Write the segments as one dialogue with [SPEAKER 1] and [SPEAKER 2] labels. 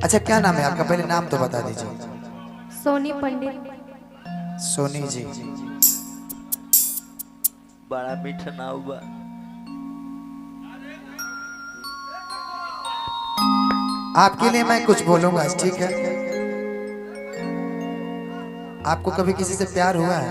[SPEAKER 1] अच्छा क्या नाम है आपका, पहले नाम तो बता दीजिए।
[SPEAKER 2] सोनी पंडित।
[SPEAKER 1] सोनी जी,
[SPEAKER 3] बड़ा मीठा नाव बा।
[SPEAKER 1] आपके लिए मैं कुछ बोलूंगा, ठीक है? आपको कभी किसी से प्यार हुआ है?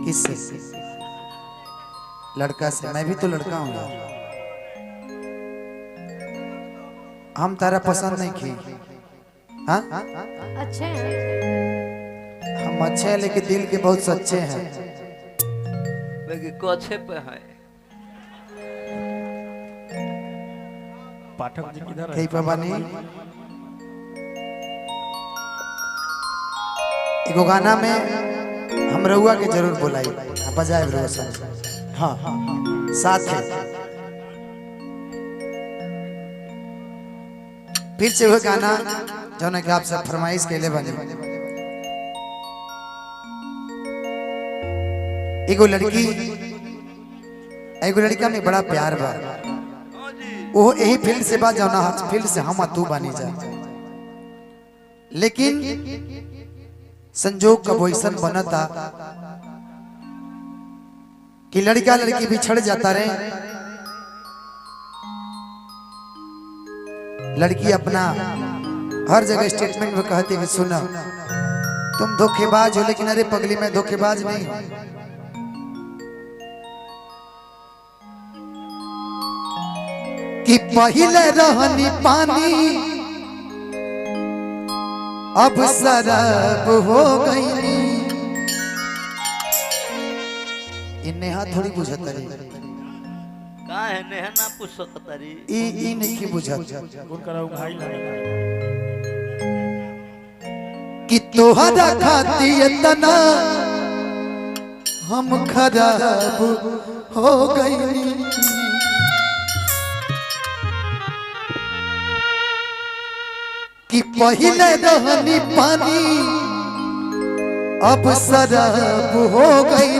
[SPEAKER 1] किससे? लड़का से? मैं भी तो लड़का हूँ यार। हम तारा पसंद नहीं की। हाँ,
[SPEAKER 2] अच्छे हैं।
[SPEAKER 1] हम अच्छे हैं लेकिन दिल के बहुत सच्चे हैं।
[SPEAKER 3] लेकिन कोछे पे है।
[SPEAKER 4] पाठक जी किधर है?
[SPEAKER 1] कहीं पर बनी एगो गाना में हम रहुआ के जरूर बुलाई, बजाए रहुआ सब। हाँ साथ है। फिर से वह गाना जो ना कि आप सब फरमाइश के लिए बने। एगो लड़का में बड़ा प्यार बा, वो यही फील्ड से बा जाना, फील्ड से हम तू बानी जा। लेकिन संजोग कब वैसन बनता कि लड़का लड़की बिछड़ जाता रहे। लड़की अपना हर जगह स्टेटमेंट में कहती है कि सुना तुम धोखेबाज हो, लेकिन अरे पगली मैं धोखेबाज नहीं हूं। कि पहले रहनी पानी अब शराब हो गई। नेहा थोड़ी बुझत रही
[SPEAKER 3] का है नेहा ना पूछ सकता री।
[SPEAKER 1] ई नहीं की बुझत
[SPEAKER 4] उनका भाई लगा
[SPEAKER 1] कि तोहरा खाती इतना हम खराब हो गई। कि पहले रहनी पानी अब शराब हो गई।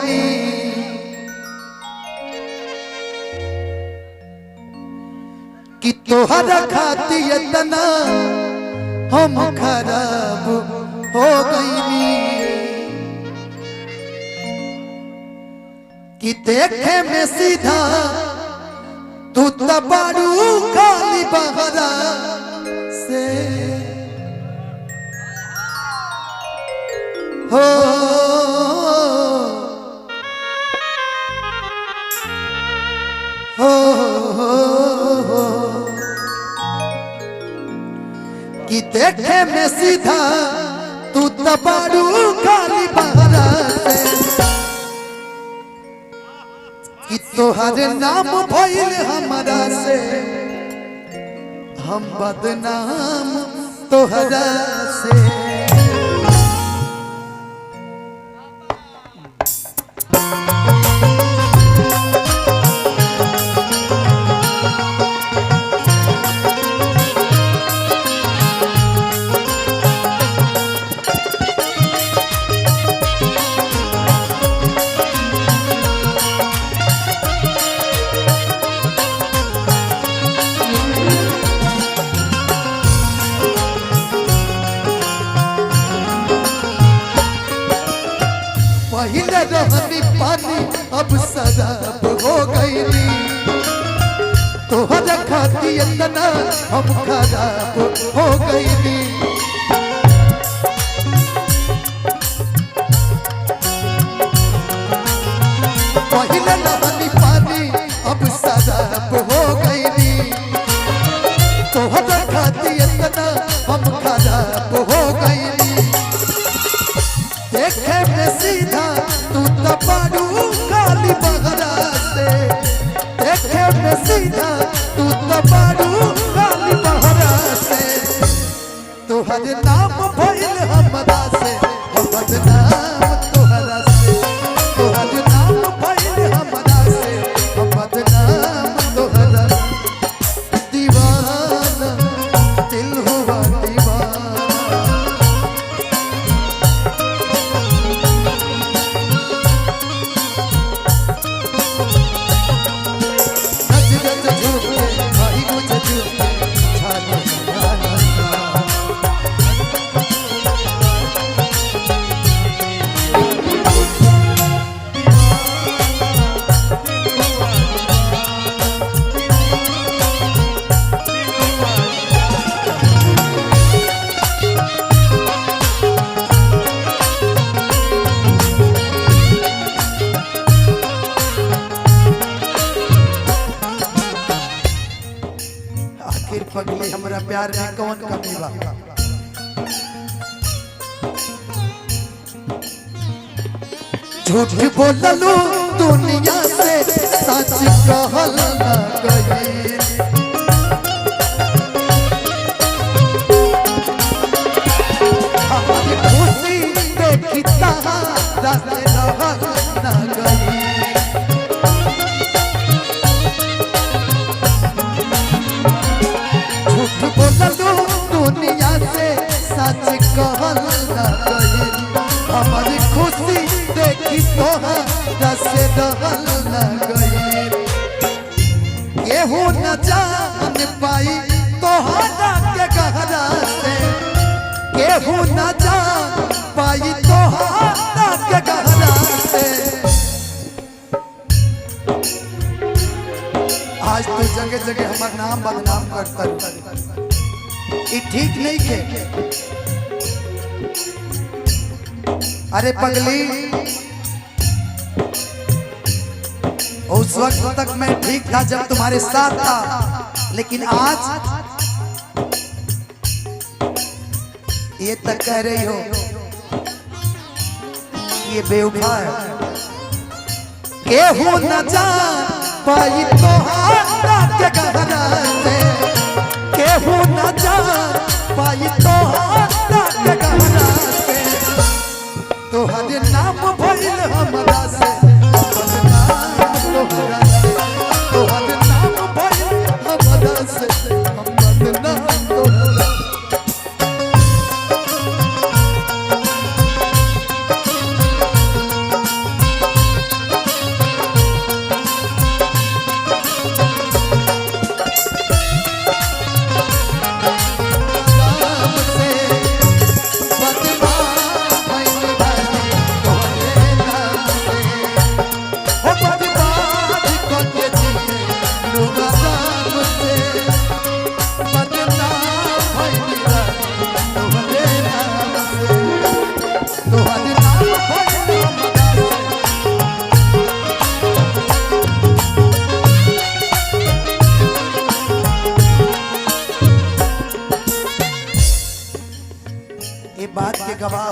[SPEAKER 1] कि तोहरा खाती इतना हम खराब हो गई। कि देखे में सीधा तू तबाड़ू खाली बहरा से हो। कि देखे में सीधा तू तबाड़ू खाली बहरा से। कि तोहरे नाम भइल हमरा से हम बदनाम तोहरा से। पहले रहनी पानी अब शराब हो गई। तोहरा खाती इतना हम खराब हो गई। पहले रहनी पानी अब शराब हो गई। तोहरा खाती इतना हम खराब हो गई। देखे में सीधा तू तबाड़ू खाली बहरा से। देखे में सीधा तू तबाड़ू खाली बहरा से। तोहर नाम भइल हमरा से हम बदनाम तोहरा से। तोहर नाम भइल हमरा से हम बदनाम तोहरा से। दीवाना दिल हुआ दीवाना। रज रज झूठे भाई मुझे झूठे छाने छाने। आखिर पगली हमरा प्यार में कौन कमी बा? झूठ बोललू दुनिया से सच कहल न गई। हमारी खुशी देखी तारा से रहल न गई। झूठ बोललू दुनिया से सच कहल न गई। हमारी खुशी देखी तोहरा से रहल न गई। केहू न जान पाई तोहरा के गहरा से। केहू न जान पाई तोहरा के गहरा से। आज तो जगह जगह हमार नाम बदनाम करता ये ठीक नहीं के। अरे पगली उस वक्त तक मैं ठीक था जब तुम्हारे साथ था, लेकिन आज ये तक कह रही हो कि ये बेवफा है। केहू न जान पाई तोहरा के गहरा से। केहू न जान पाई तोहरा के गहरा से। तोहरे नाम भइल हमरा से बदनाम तोहरा से। तोहरे नाम भइल हमरा से बदनाम तोहरा। ये बात के गवाह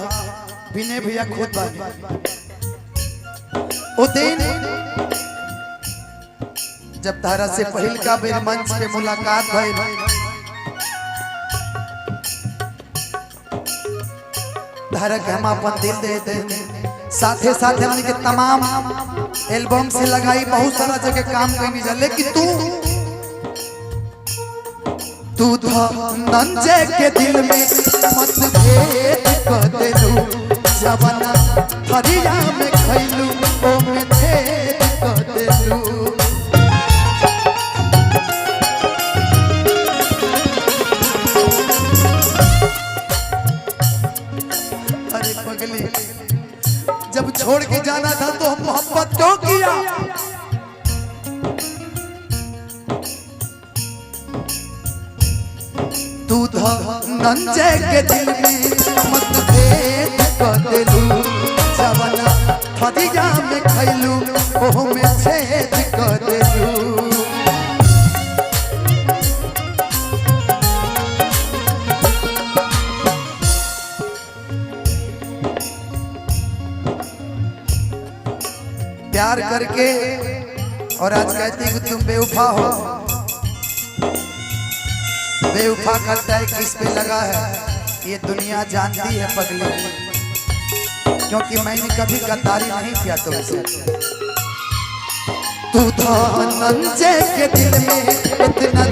[SPEAKER 1] विनय भैया खुद बानी। ओ दिन जब तारा से पहिल का बेर मंच पे मुलाकात भइल, तारा के हम अपन दिल दे दे। साथे साथे हमने के तमाम एल्बम से लगाई, बहुत सारा जगह काम करी जा। लेकिन तू नंजे के दिल में मतभेद कर देलू। जवना थरिया में खैलू ओ में छेद कर देलू। अरे पगली जब छोड़ के जाना था तो हम मोहब्बत क्यों किया? तू नंजे के दिल में मतभेद कर देलू। जवना थरिया में खैलू ओह में छेद कर देलू। प्यार करके और आज कहती कि तुम बेवफा हो। बेवफा करता है किस पे लगा है ये दुनिया जानती है पगली, क्योंकि मैंने कभी गद्दारी नहीं किया तुमसे। तू था नंजे के दिल में इतना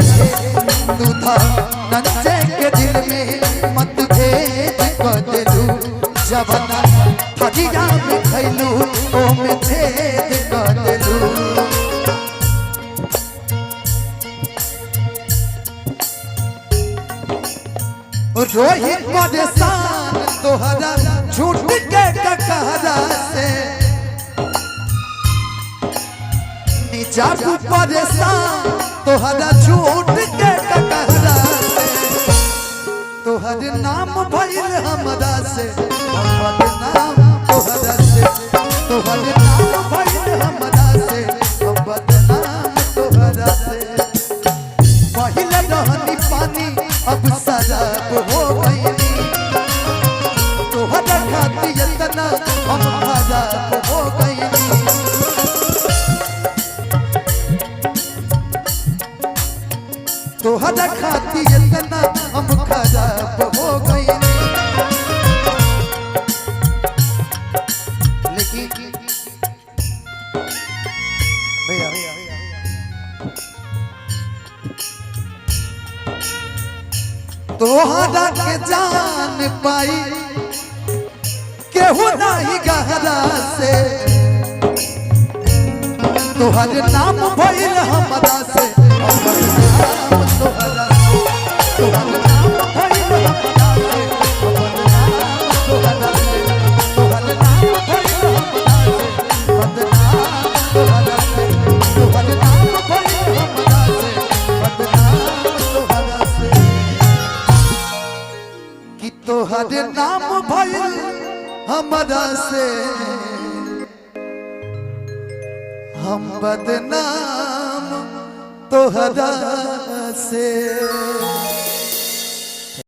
[SPEAKER 1] तू था नंजे के दिल में मतभेद कर देलू। जवना थरिया में खैलू ओ में छेद कर देलू। रोहित परेशान तोहरा झूठ के कहरा से। निजाबू परेशान तोहरा झूठ के कहरा से। तोहर नाम भइल हमरा से बदनाम तोहरा से। तोहर नाम भइल हमरा से बदनाम तोहरा से। पहिले रहनी पानी अब शराब हो गई तोहरा खाती इतना हम खराब हो गई तोहरा खाती इतना हम खराब हो गई लेकिन भैया तोहरा के जान पाई केहू नहीं गहरा से तोहर नाम भइल हमरा से हमर नाम तोहरा तोहर नाम भइल हमरा से हमर नाम तोहरा से तोहर नाम भइल हमरा से बदनाम तोहरा से तोहर नाम भइल हमरा से बदनाम तोहरा से कि तोहर नाम भइल हमरा से हम बदनाम तोहरा से